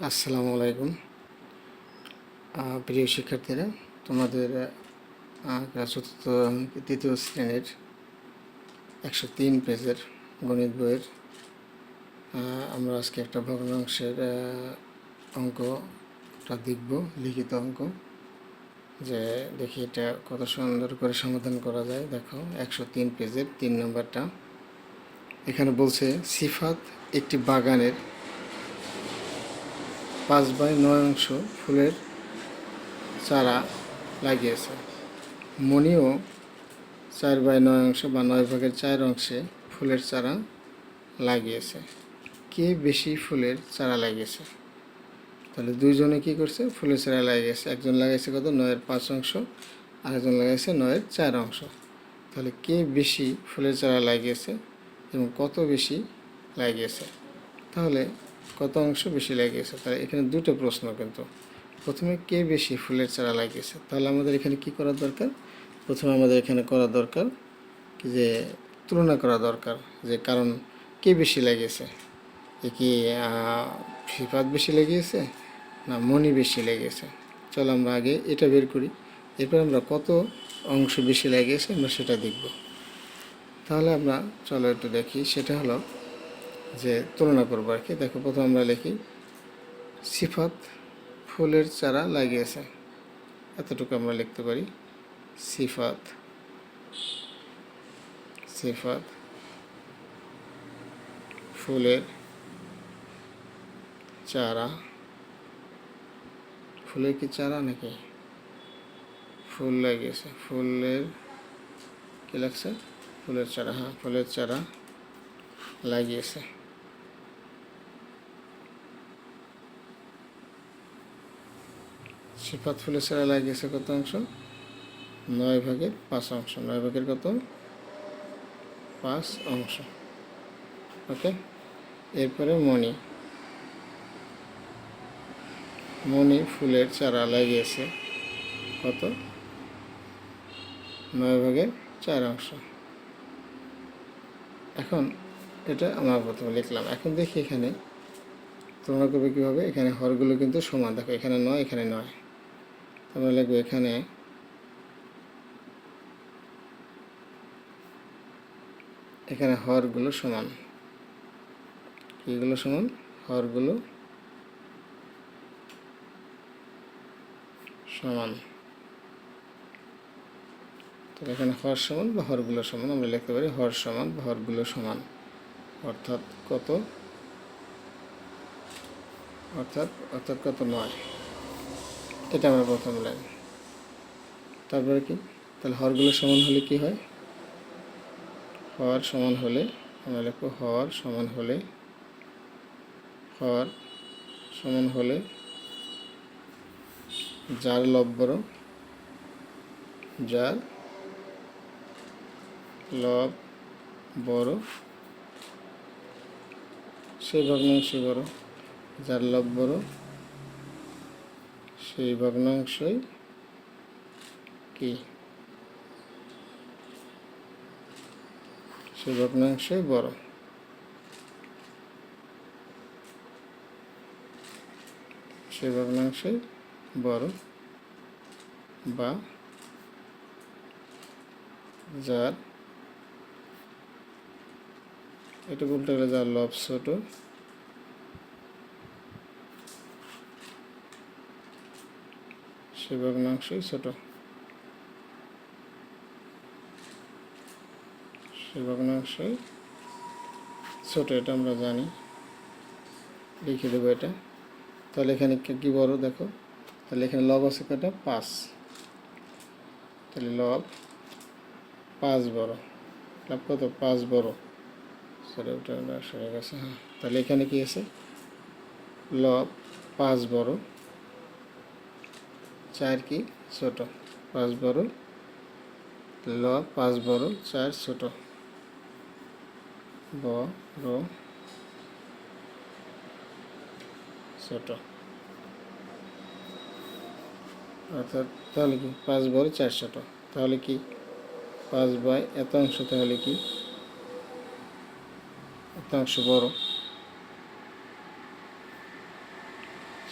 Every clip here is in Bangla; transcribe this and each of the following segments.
আসসালামু আলাইকুম প্রিয় শিক্ষার্থীরা, তোমাদের ক্লাস চতুর্থ তৃতীয় শ্রেণীর 103 পেজের গণিত বইয়ের আমরা আজকে একটা ভগ্নাংশের অঙ্কটা দেখব, লিখিত অঙ্ক। যে দেখি এটা কত সুন্দর করে সমাধান করা যায়। দেখো 103 পেজের 3 নম্বরটা। এখানে বলছে সিফাত একটি বাগানের 5/9 অংশ ফুলের চারা লাগিয়েছে। মণিও 4/9 অংশ বা 9/4 অংশে ফুলের চারা লাগিয়েছে। কে বেশি ফুলের চারা লাগিয়েছে? তাহলে দুইজনে কি করছে? ফুলের চারা লাগিয়েছে। একজন লাগাইছে কত? 9/5 অংশ, আর একজন লাগাইছে 9/4 অংশ। তাহলে কে বেশি ফুলের চারা লাগিয়েছে এবং কত বেশি লাগিয়েছে? তাহলে কত অংশ বেশি লাগিয়েছে? তাহলে এখানে দুটো প্রশ্ন কিন্তু। প্রথমে কে বেশি ফুলের চারা লাগিয়েছে, তাহলে আমাদের এখানে কি করা দরকার? প্রথমে আমাদের এখানে করা দরকার যে তুলনা করা দরকার, যে কারণ কে বেশি লাগিয়েছে। এ কি সিফাত বেশি লেগেছে না মনি বেশি লেগেছে? চলো আমরা আগে এটা বের করি, এরপর আমরা কত অংশ বেশি লাগিয়েছে আমরা সেটা দেখব। তাহলে আমরা চলো একটু দেখি, সেটা হলো যে তুলনা করবো আর কি। দেখো প্রথমে আমরা লিখি সিফাত ফুলের চারা লাগিয়েছে, এতটুকু আমরা লিখতে পারি। সিফাত সিফাত ফুলের চারা, ফুলের কি চারা নাকি ফুল লাগিয়েছে? ফুলের কি লাগছে? ফুলের চারা, হ্যাঁ ফুলের চারা লাগিয়েছে। সিফাত ফুলের চারা লাগিয়েছে কত অংশ? 9/5 অংশ। 9/5 কত? 5 অংশ। ওকে, এরপরে মণি ফুলের চারা লাগিয়েছে কত? 9/4 অংশ। এখন এটা আমরা প্রথমে লিখলাম। এখন দেখি এখানে তুলনা করবে কীভাবে। এখানে হরগুলো কিন্তু সমান। দেখো এখানে 9, এখানে 9। আমরা লিখবো এখানে হরগুলো সমান। কীগুলো সমান? হরগুলো সমান। তো এখানে হর সমান বা হরগুলো সমান আমরা লিখতে পারি হর সমান বা হরগুলো সমান। অর্থাৎ কত? অর্থাৎ কত? 9। এটা আমরা প্রথম লাইন। তারপরে কি? তাহলে হরগুলো সমান হলে কি হয়? হর সমান হলে আমরা লিখবো হর সমান হলে যার লব বড়, যার লব বড় সেই ভগ্নাংশই বড়। যার লব বড় সেই ভগ্নাংশই কি? সেই ভগ্নাংশই বড়। সেই ভগ্নাংশই বড় বা যার, এটা বলতে গেলে যার লব ছোট সেই ভগ্নাংশই ছোট। সেই ভগ্নাংশই ছোট, এটা আমরা জানি, লিখে দেবো এটা। তাহলে এখানে কি বড়? দেখো তাহলে এখানে লব আছে কটা? 5। তাহলে লব 5 বড়। লব কত? 5 বড়। সরি ওটা সরে গেছে। হ্যাঁ, তাহলে এখানে কি আছে? লব 5 বড়, 4 কি ছোট। 5 বড়, লব 5 বড়, 4 ছোট। বড় ছোট। অর্থাৎ তাহলে কি 5 বড় 4 ছোট। তাহলে কি 5 এত অংশ, তাহলে কি এত অংশ বড়।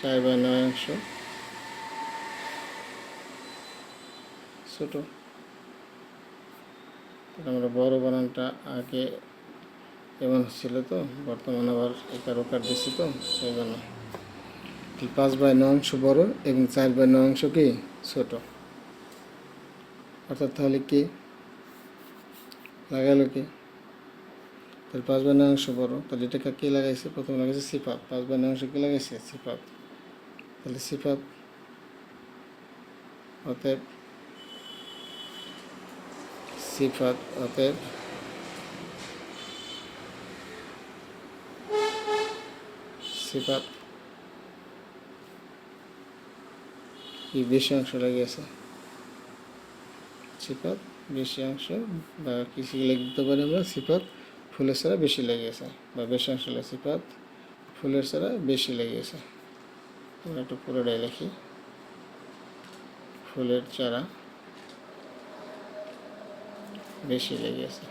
4/9 ছোট। আমরা বড় বানানটা আগে এমন ছিল, তো বর্তমানে আবার একার ওকার দিচ্ছি, তো সেই জন্য 5/9 বড় এবং 4/9 কি ছোট। অর্থাৎ তাহলে কি লাগালো কি, তাহলে 5/9 বড়, তাহলে এটাকে কি লাগাইছে, প্রথমে লাগাইছে সিফাত। 5/9 কি লাগাইছে সিফাত, তাহলে সিফাত অতএব সিফাত অতএব সিফাত কি বেশি অংশ লাগিয়েছে, সিফাত বেশি অংশ, বা কিছু লিখতে পারি আমরা সিফাত ফুলের ছাড়া বেশি লেগেছে, বা বেশি অংশ সিফাত ফুলের ছাড়া বেশি লেগেছে। আমরা একটু পুরোটাই লিখি, ফুলের চারা বেশি লেগেছে,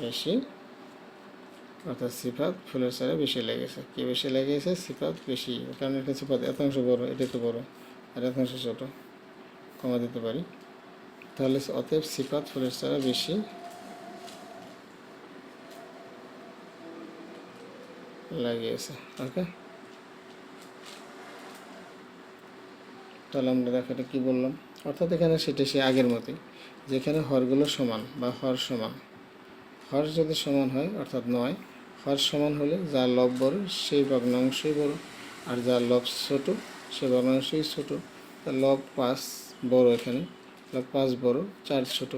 বেশি, অর্থাৎ সিফাত ফুলের চারা বেশি লেগেছে। কি বেশি লেগেছে, সিফাত বেশি, কারণ এটা সিফাত এত অংশ বড়, এটা তো বড়, আর এত অংশ ছোট, কমা দিতে পারি। তাহলে অতএব সিফাত ফুলের চারা বেশি লাগিয়েছে। ওকে, তাহলে আমরা দেখো এটা কী বললাম, অর্থাৎ এখানে সেটা সে আগের মতোই, যেখানে হরগুলো সমান বা হর সমান, হর যদি সমান হয় অর্থাৎ 9, হর সমান হলে যার লব বড় সেই ভগ্নাংশই বড়, আর যার লব ছোট সেই ভগ্নাংশই ছোট। তা লব 5 বড়, এখানে লব 5 বড়, 4 ছোট,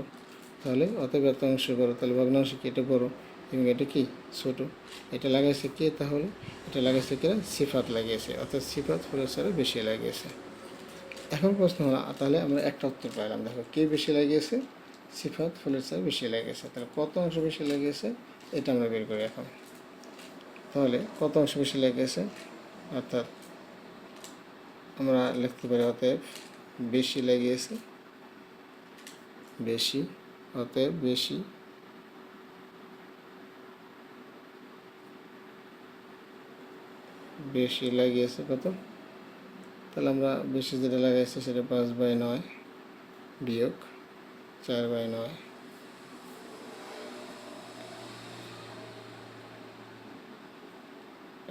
তাহলে অতএব এত অংশ বড়, তাহলে ভগ্নাংশ কি এটা বড় এবং এটা কি ছোট। এটা লাগাইছে কে, তাহলে এটা লাগাইছে কে, সিফাত লাগিয়েছে, অর্থাৎ সিফাত ফুলের চারা বেশি লাগিয়েছে। এখন প্রশ্ন হলো, তাহলে আমরা একটা উত্তর পাইলাম, দেখো কে বেশি লাগিয়েছে, সিফাত ফুলের চারা বেশি লাগিয়েছে, তাহলে কত অংশ বেশি লাগিয়েছে এটা আমরা বের করি এখন। তাহলে কত অংশ বেশি লাগিয়েছে, অর্থাৎ আমরা লিখতে পারি অতএব বেশি লাগিয়েছে, বেশি, অতএব বেশি, বেশি লাগিয়েছে কত, তাহলে আমরা বেশি যেটা লাগাইছি সেটা 5/9 বিয়োগ 4/9,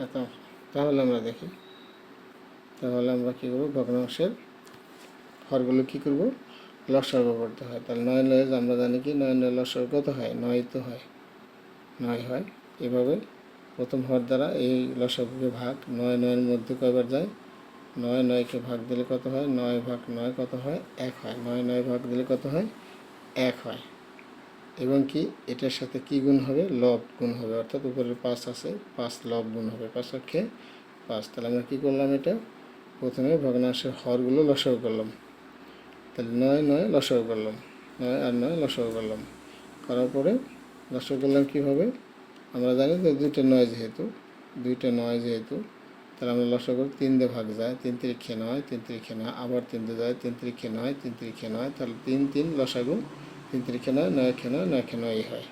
এত। তাহলে আমরা দেখি, তাহলে আমরা কী করবো, ভগ্নাংশের হরগুলো কী করবো, লসাগু করতে হয়। তাহলে 9 9 আমরা জানি কি 9 9 লসাগু কত হয়, 9 তো হয়, 9 হয়। এভাবে প্রথম হর দ্বারা এই লসাগুকে ভাগ, 9 9-এর মধ্যে কয়বার যায়, 9 9-কে ভাগ দিলে কত হয়, 9 ভাগ 9 কত হয়, 1 হয়, 9 9 ভাগ দিলে কত হয়, 1 হয়। এবং কি এটার সাথে কি গুণ হবে, লব গুণ হবে, অর্থাৎ উপরে 5 আছে, 5 লব গুণ হবে, 5 অক্ষে 5। তাহলে আমরা কী করলাম, এটা প্রথমে ভগ্নাংশের হরগুলো লসাগু করলাম, তাহলে 9 9 লসাগু করলাম, 9 আর 9 লসাগু করলাম, করার পরে লসাগু করলাম কী হবে, আমরা জানি যে দুইটা 9 যেহেতু, তাহলে আমরা লসাগু 3 দিয়ে ভাগ যায়, 3 3 9, 3 3 9, আবার 3 দিয়ে যায়, 3 3 9, 3 3 9, তাহলে 3 3 লসাগু, 3 3 9, 9 9, 9 9 হয়।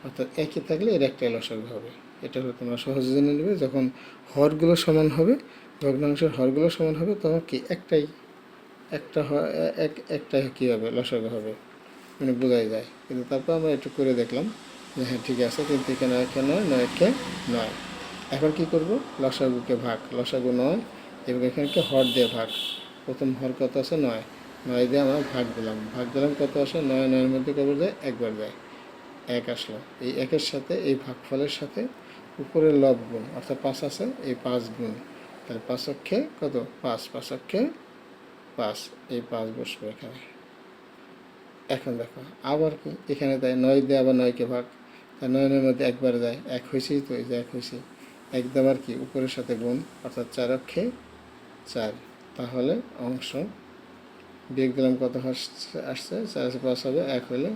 অর্থাৎ একই থাকলে এর একটাই লসাগু হবে। এটা হলো তোমরা সহজে জেনে নেবে, যখন হরগুলো সমান হবে, ভগ্নাংশের হরগুলো সমান হবে, তখন কি একটাই কী হবে, লসাগু হবে, মানে বোঝাই যায়। কিন্তু তারপর আমরা একটু করে দেখলাম যে হ্যাঁ ঠিক আছে, 3 3 9 9, 9 9। এখন কী করবো, লসাগুকে ভাগ, লসাগু 9 এবং এখানকে হর দিয়ে ভাগ, প্রথম হর কত আছে 9, 9 দিয়ে আমরা ভাগ দিলাম কত আসে, 9 9-এর মধ্যে কবে যায়, একবার যায়, 1 আসলো। এই 1-এর সাথে এই ভাগফলের সাথে উপরের লব গুণ, অর্থাৎ 5 আছে, এই 5 গুণ, তাহলে 5 অক্ষে কত, 5 5 অক্ষে 5, এই 5 বসবে এখানে। এখন দেখো আবার কি এখানে তাই 9 দিয়ে আবার 9-কে ভাগ, তাই 9-এর মধ্যে একবার যায়, 1 হয়েছেই তো, এই যে 1 হয়েছে, 1 দেওয়ার কি উপরের সাথে গুণ, অর্থাৎ 4 অক্ষে 4, তাহলে অংশ বিয়োগ দিলাম কত আসছে, 4 আছে 5 হবে, 1 হলে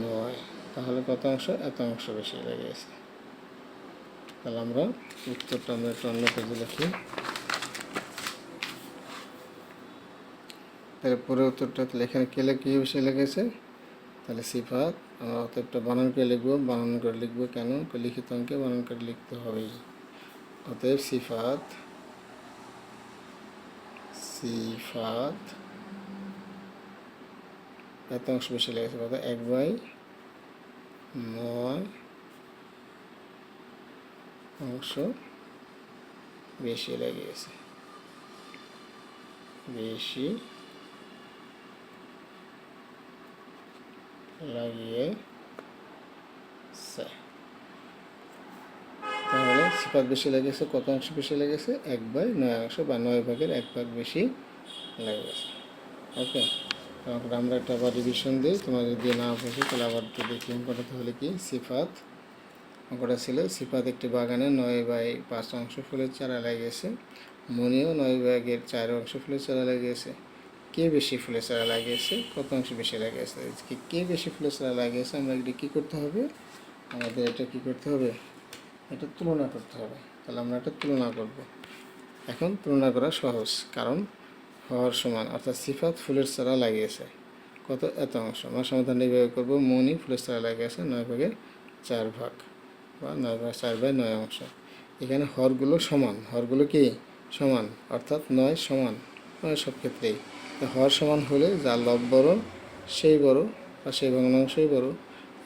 9, তাহলে কত অংশ, এত অংশ বেশি লেগে গেছে। তাহলে আমরা উত্তরটা আমরা একটু অন্য পেজে লিখি, তাহলে পুরো উত্তরটা তাহলে এখানে কেলে কী বেশি লেগেছে, তাহলে সিফাত, আমরা অতএবটা বানান করে লিখবো, কেন লিখিত অঙ্কে বানান করে লিখতে হবেই। অতএব সিফাত এত অংশ বেশি লেগেছে, কত 1/9 অংশ বেশি লেগেছে, বেশি লাগিয়েছে। তাহলে সিফাত বেশি লেগেছে, কত অংশ বেশি লেগেছে? 1/9 অংশ বা 9 ভাগের 1 ভাগ বেশি লেগেছে। ওকে, তারপরে আমরা একটা আবার রিভিশন দিই, তোমার যদি না বোঝে তাহলে আবার একটু দেখি অঙ্কটা। তাহলে কি সিফাত, অঙ্কটা ছিল সিফাত একটি বাগানে 9/5 অংশ ফুলের চারা লাগিয়েছে, মনিও 9 ভাগের 4 অংশ ফুলের চারা লাগিয়েছে। কে বেশি ফুলের চারা লাগিয়েছে, কত অংশ বেশি লাগিয়েছে? কে বেশি ফুলের চারা লাগিয়েছে, আমরা এটি কী করতে হবে? আমাদের এটা কী করতে হবে? এটা তুলনা করতে হবে। তাহলে আমরা এটা তুলনা করব। এখন তুলনা করা সহজ, কারণ হওয়ার সমান, অর্থাৎ সিফাত ফুলের চারা লাগিয়েছে, কত? এত অংশ। আমরা সমাধানটা এইভাবে করবো, মনি ফুলের চারা লাগিয়েছে 9 ভাগের 4 ভাগ বা 4/9 অংশ। এখানে হরগুলো সমান, হরগুলো কি সমান, অর্থাৎ 9 সমান 9 সব ক্ষেত্রেই। হর সমান হলে যার লব বড় সেই বড় বা সেই ভগ্নাংশই বড়,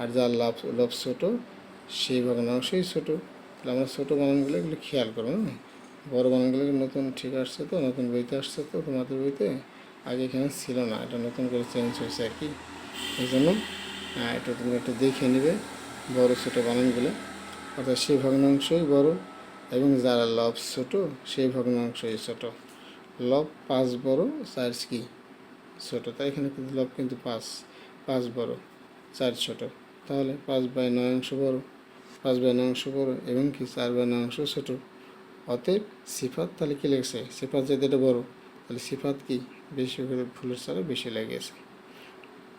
আর যার লব ছোট সেই ভগ্নাংশই ছোট। তাহলে আমরা ছোটো বানানগুলো এগুলো খেয়াল করবো না, বড় বানানগুলো নতুন ঠিক আসছে তো, নতুন বইতে আসছে তো, তোমাদের বইতে আগে এখানে ছিল না, এটা নতুন করে চেঞ্জ হয়েছে আর কি। এই জন্য এটা তুমি একটু দেখে নেবে বড় ছোটো বানানগুলো, অর্থাৎ সেই ভগ্নাংশই বড় এবং যারা লব ছোট সেই ভগ্নাংশই ছোট। লব 5 বড়, 4 কি ছোটো, তাই এখানে কিন্তু লব কিন্তু 5 বড় 4 ছোট। তাহলে 5/9 অংশ বড়, 5/9 অংশ বড় এবং কি 4/9 অংশ ছোট। অতএব সিফাত তাহলে কী লেগেছে? সিফাত যদি এটা বড়, তাহলে সিফাত কি বেশি করে ফুলের চারা বেশি লেগেছে।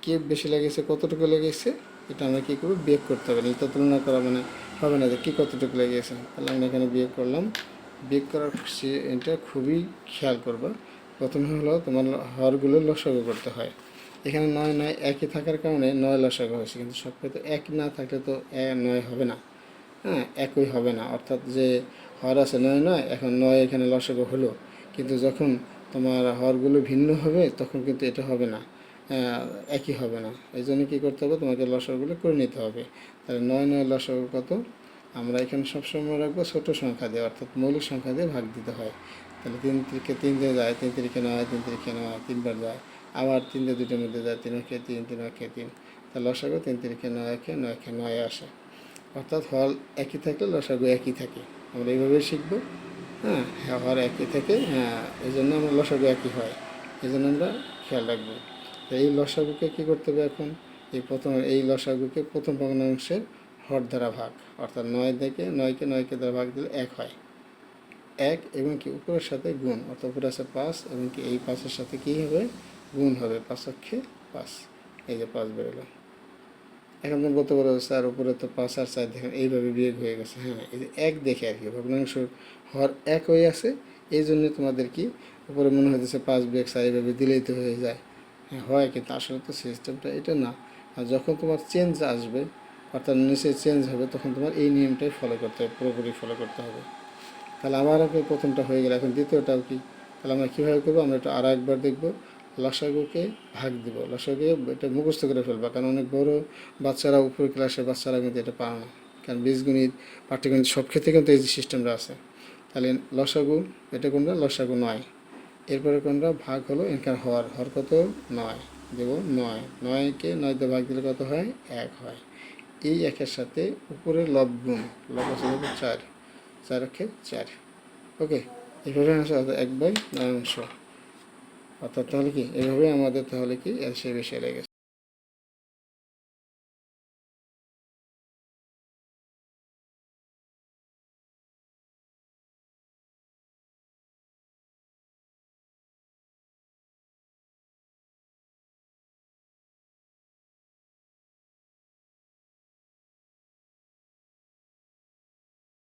কে বেশি লেগেছে, কতটুকু লেগেছে, এটা আমরা কী করবো? বিয়োগ করতে হবে। এটা তুলনা করা মানে হবে না যে কী কতটুকু লেগেছে। তাহলে আমরা এখানে বিয়োগ করলাম। বিয়োগ করার এটা খুবই খেয়াল করবা। প্রথমে হলো তোমার হরগুলো লসাগু করতে হয়। এখানে 9 একই থাকার কারণে 9 লসাগু হয়েছে, কিন্তু সব ক্ষেত্রে এক না থাকলে তো 9 হবে না। হ্যাঁ, একই হবে না, অর্থাৎ যে হর আছে 9 এখন 9 এখানে লসাগু হলো, কিন্তু যখন তোমার হরগুলো ভিন্ন হবে তখন কিন্তু এটা হবে না, একই হবে না। এই জন্য কী করতে হবে? তোমাকে লসাগুলো করে নিতে হবে। তাহলে 9 লসাগু কত? আমরা এখানে সবসময় রাখবো ছোটো সংখ্যা দিয়ে, অর্থাৎ মৌলিক সংখ্যা দিয়ে ভাগ দিতে হয়। তাহলে 3 থেকে 3 দিয়ে যায়, 3 তিরিখে 9, 3 তিরিখে 9 3বার যায়, আবার 3 দিয়ে 2টের মধ্যে যায়, 3 একে 3, 3 একে 3। তাহলে লসাগু 3 তিরিখে 9 একে 9 আসে, অর্থাৎ হর একই থাকলে লসাগু একই থাকে। আমরা এইভাবে শিখব। হ্যাঁ, হর একই থাকে, হ্যাঁ, এই জন্য আমরা লসাগু একই হয়, এই জন্য আমরা খেয়াল রাখবো। তো এই লসাগুকে কী করতে হবে এখন? এই লসাগুকে প্রথম ভগ্নাংশের হর দ্বারা ভাগ, অর্থাৎ 9 থেকে 9কে দ্বারা ভাগ দিলে 1 হয়। 1 এবং কি উপরের সাথে গুণ, অর্থাৎ উপরে আছে 5 এবং কি এই 5-এর সাথে কী হবে? গুণ হবে, 5 অক্ষে 5, এই যে 5 বেরোলো। এখন তুমি বলতে পারো স্যার উপরে তো 5 আর 4 দেখেন এইভাবে বিয়োগ হয়ে গেছে। হ্যাঁ, এই যে 1 দেখে আর কি, ভগ্নাংশ হর 1 হয়ে আছে, এই জন্য তোমাদের কি উপরে মনে হইতেছে 5 বিয়োগ 4 এইভাবে দিলেই তো হয়ে যায়। হ্যাঁ হয়, কিন্তু আসলে তো সিস্টেমটা এটা না। আর যখন তোমার চেঞ্জ আসবে, অর্থাৎ নিচে চেঞ্জ হবে, তখন তোমার এই নিয়মটাই ফলো করতে হবে, পুরোপুরি ফলো করতে হবে। তাহলে আবার প্রথমটা হয়ে গেল, এখন দ্বিতীয়টাও কি? তাহলে আমরা কীভাবে করবো? আমরা একটু আরও একবার দেখবো। লসাগুকে ভাগ দিব, লসাগুকে এটা মুখস্থ করে ফেলবা, কারণ অনেক বড় বাচ্চারা, উপর ক্লাসের বাচ্চারা কিন্তু এটা পারে না, কারণ বীজগণিত পাঠ্যগণিত সব ক্ষেত্রে কিন্তু এই যে সিস্টেমটা আছে। তাহলে লসাগু, এটা কোনটা? লসাগু 9। এরপরে কোনটা? ভাগ হলো এখানে হর, হর কত? 9 দেব 9, 9কে 9 দিয়ে ভাগ দিলে কত হয়? 1 হয়। এই 1-এর সাথে উপরের লব গুণ, লব আছে 4, 4 একে 4। ওকে, এইভাবে আসে 1/9 অংশ, অর্থাৎ তাহলে কি এইভাবে আমাদের তাহলে কি এর সে বেশি লেগেছে।